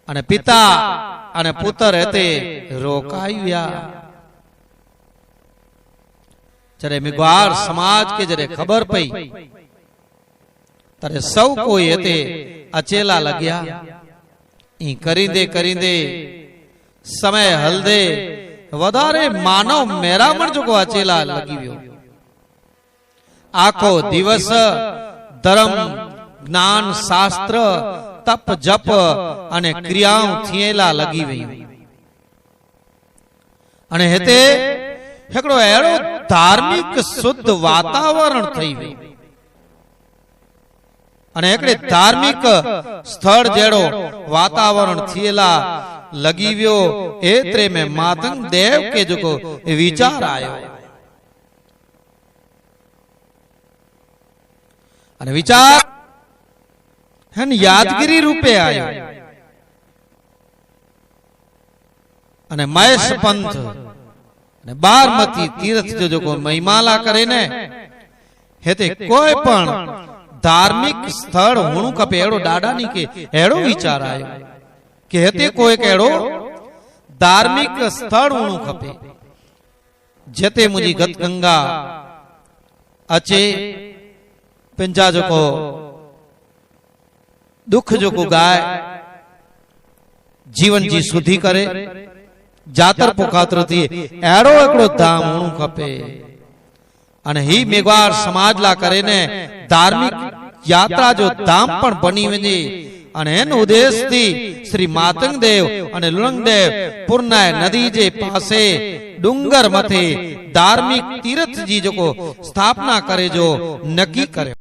અને પિતા અને પુત્ર હેતે રોકાયા। जरे मेघवार समाज के जरे खबर पई तारे सौ कोई हेते अचेला लग्या। ई करींदे समय हलदे वधारे मानव मेरामण जो को अचेला लगी वियो। आखो दिवस धर्म ज्ञान शास्त्र तप जप अने क्रियाओं थियेला लगी वई। अने हेते एकड़ो एड़ो धार्मिक शुद्ध वातावरण थई वई। अने एकड़े धार्मिक स्थल जेड़ो वातावरण थियेला लगी वियो। एतरे में मातंग देव के जो को विचार आयो। अने विचार हन यादगिरी रूपे आयो। अने महेश पंथ बारमती तीर्थ जो को महिमाला करे ने हेते कोई पण धार्मिक स्थल होणु कपे एड़ो डाडा नी के एड़ो विचार आयो कि हेते कोई एड़ो धार्मिक स्थल होणु कपे जेते मुजी गत गंगा अचे पिंजा जो को दुख जो को गाय जीवन जी शुद्धि करे जातर पुखातर थी एड़ो एकड़ो धाम होणु खपे। अने ही मेघवार समाज ला करे ने धार्मिक यात्रा जो धाम पण बनी वने। अने एन उद्देश्य थी श्री मातंग देव अने लुणंग देव पुरनाय नदी जे पासे डूंगर मथे धार्मिक तीर्थ जी जो को स्थापना करे जो नक्की करे।